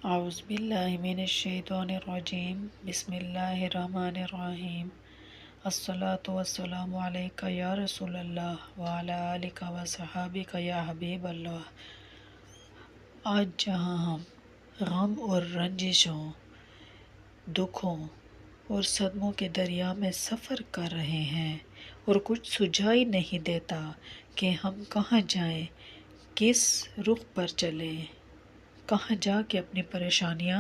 اعوذ باللہ من الشیطان الرجیم بسم اللہ الرحمن الرحیم الصلاۃ والسلام علیک یا رسول اللہ وعلی آلک و صحابک یا حبیب اللہ۔ آج جہاں ہم غم اور رنجشوں، دکھوں اور صدموں کے دریا میں سفر کر رہے ہیں اور کچھ سجائی نہیں دیتا کہ ہم کہاں جائیں، کس رخ پر چلیں، کہاں جا کے اپنی پریشانیاں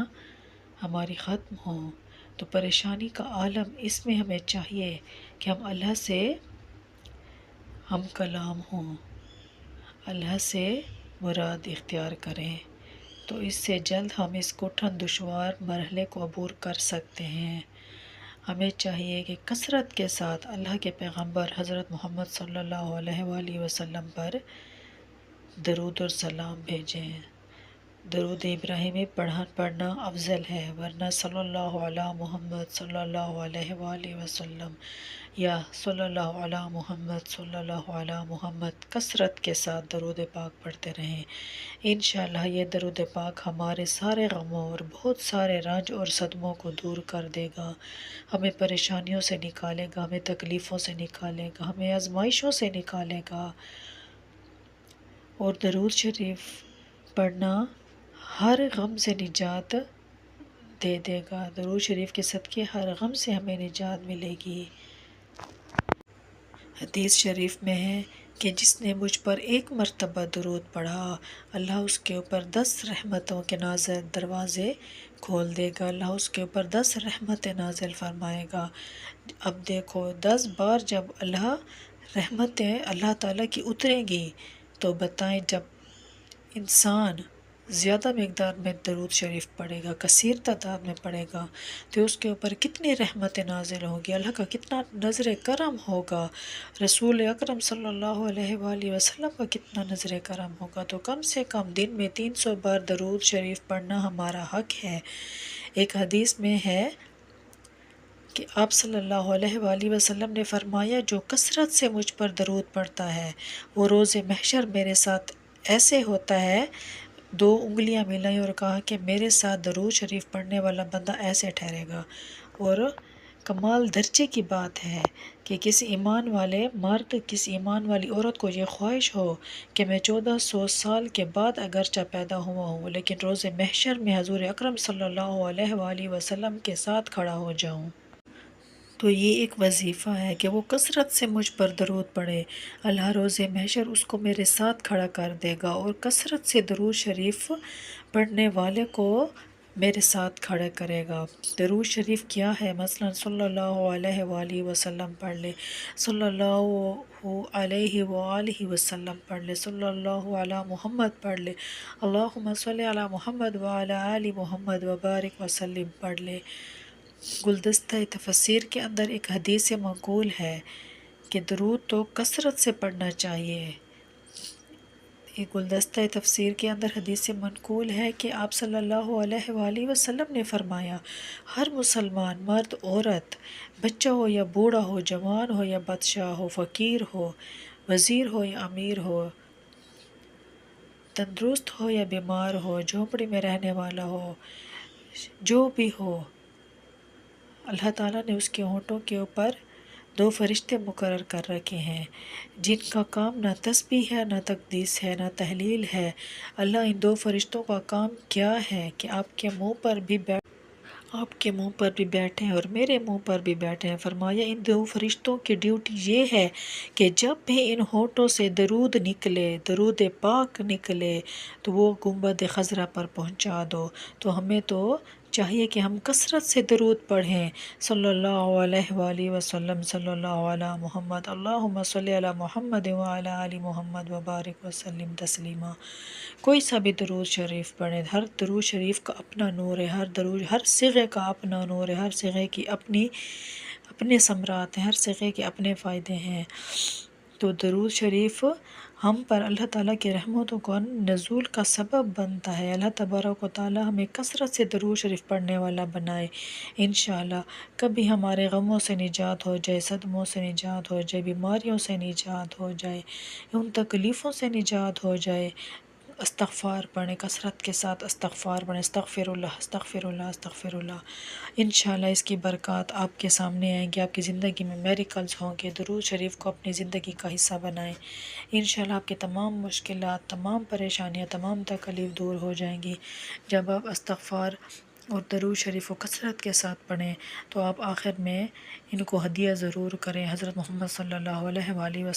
ہماری ختم ہوں، تو پریشانی کا عالم اس میں ہمیں چاہیے کہ ہم اللہ سے ہم کلام ہوں، اللہ سے مراد اختیار کریں، تو اس سے جلد ہم اس کٹھن دشوار مرحلے کو عبور کر سکتے ہیں۔ ہمیں چاہیے کہ کثرت کے ساتھ اللہ کے پیغمبر حضرت محمد صلی اللہ علیہ وآلہ وسلم پر درود اور سلام بھیجیں۔ درود ابراہیمی پڑھنا افضل ہے، ورنہ صلی اللہ علی محمد صلی اللہ علیہ وآلہ وسلم یا صلی اللہ علی محمد صلی اللہ علی محمد کثرت کے ساتھ درود پاک پڑھتے رہیں۔ انشاءاللہ یہ درود پاک ہمارے سارے غموں اور بہت سارے رنج اور صدموں کو دور کر دے گا، ہمیں پریشانیوں سے نکالے گا، ہمیں تکلیفوں سے نکالے گا، ہمیں آزمائشوں سے نکالے گا۔ اور درود شریف پڑھنا ہر غم سے نجات دے دے گا، درود شریف کے صدقے ہر غم سے ہمیں نجات ملے گی۔ حدیث شریف میں ہے کہ جس نے مجھ پر ایک مرتبہ درود پڑھا، اللہ اس کے اوپر 10 رحمتوں کے نازل دروازے کھول دے گا، اللہ اس کے اوپر 10 رحمتیں نازل فرمائے گا۔ اب دیکھو 10 بار جب رحمتیں اللہ تعالیٰ کی اتریں گی، تو بتائیں جب انسان زیادہ مقدار میں درود شریف پڑھے گا، کثیر تعداد میں پڑھے گا، تو اس کے اوپر کتنی رحمتیں نازل ہوں گی، اللہ کا کتنا نظر کرم ہوگا، رسول اکرم صلی اللہ علیہ وآلہ وسلم کا کتنا نظر کرم ہوگا۔ تو کم سے کم دن میں 300 بار درود شریف پڑھنا ہمارا حق ہے۔ ایک حدیث میں ہے کہ آپ صلی اللہ علیہ وآلہ وسلم نے فرمایا، جو کثرت سے مجھ پر درود پڑھتا ہے وہ روز محشر میرے ساتھ ایسے ہوتا ہے، 2 انگلیاں ملائیں اور کہا کہ میرے ساتھ درود شریف پڑھنے والا بندہ ایسے ٹھہرے گا۔ اور کمال درجے کی بات ہے کہ کسی ایمان والے مرد، کسی ایمان والی عورت کو یہ خواہش ہو کہ میں 1400 سال کے بعد اگرچہ پیدا ہوا ہوں، لیکن روز محشر میں حضور اکرم صلی اللہ علیہ وآلہ وسلم کے ساتھ کھڑا ہو جاؤں۔ تو یہ ایک وظیفہ ہے کہ وہ کثرت سے مجھ پر درود پڑھے، اللہ روز محشر اس کو میرے ساتھ کھڑا کر دے گا، اور کثرت سے درود شریف پڑھنے والے کو میرے ساتھ کھڑا کرے گا۔ درود شریف کیا ہے؟ مثلا صلی اللہ علیہ وآلہ وسلم پڑھ لے، صلی اللہ علیہ وآلہ وسلم پڑھ لے، صلی اللہ علی محمد پڑھ لے، اللہم صلی علی محمد وعلی آل محمد وبارک وسلم پڑھ لے۔ گلدستہ تفسیر کے اندر ایک حدیث منقول ہے کہ درود تو کثرت سے پڑھنا چاہیے۔ ایک گلدستہ تفسیر کے اندر حدیث منقول ہے کہ آپ صلی اللہ علیہ وآلہ وسلم نے فرمایا، ہر مسلمان مرد عورت، بچہ ہو یا بوڑھا ہو، جوان ہو یا بادشاہ ہو، فقیر ہو، وزیر ہو یا امیر ہو، تندرست ہو یا بیمار ہو، جھونپڑی میں رہنے والا ہو، جو بھی ہو، اللہ تعالیٰ نے اس کے ہونٹوں کے اوپر 2 فرشتے مقرر کر رکھے ہیں، جن کا کام نہ تسبیح ہے، نہ تقدیس ہے، نہ تحلیل ہے۔ اللہ ان 2 فرشتوں کا کام کیا ہے کہ آپ کے منہ پر بھی بیٹھیں اور میرے منہ پر بھی بیٹھیں۔ فرمایا ان 2 فرشتوں کی ڈیوٹی یہ ہے کہ جب بھی ان ہونٹوں سے درود نکلے، درود پاک نکلے، تو وہ گنبد خضرا پر پہنچا دو۔ تو ہمیں تو چاہیے کہ ہم کثرت سے درود پڑھیں، صلی اللہ علیہ وآلہ وسلم، صلی اللہ علی محمد، اللہم صلی علی محمد وعلی آل محمد وبارک وسلم تسلیما۔ کوئی سا بھی درود شریف پڑھیں، ہر درود شریف کا اپنا نور ہے، ہر صیغے کا اپنا نور ہے، ہر صیغے کی اپنے ثمرات ہیں، ہر صیغے کے اپنے فائدے ہیں۔ تو درود شریف ہم پر اللہ تعالیٰ کی رحمتوں کو نزول کا سبب بنتا ہے۔ اللہ تبارک و تعالیٰ ہمیں کثرت سے درود شریف پڑھنے والا بنائے۔ انشاءاللہ کبھی ہمارے غموں سے نجات ہو جائے، صدموں سے نجات ہو جائے، بیماریوں سے نجات ہو جائے، ان تکلیفوں سے نجات ہو جائے، استغفار پڑھیں، کثرت کے ساتھ استغفار پڑھیں، استغفر اللہ استغفر اللہ استغفر اللہ۔ انشاءاللہ اس کی برکات آپ کے سامنے آئیں گی، آپ کی زندگی میں میریکلز ہوں گے۔ درود شریف کو اپنی زندگی کا حصہ بنائیں، انشاءاللہ آپ کے تمام مشکلات، تمام پریشانیاں، تمام تکلیف دور ہو جائیں گی۔ جب آپ استغفار اور درود شریف کو کثرت کے ساتھ پڑھیں تو آپ آخر میں ان کو ہدیہ ضرور کریں۔ حضرت محمد صلی اللہ علیہ وآلہ وسلم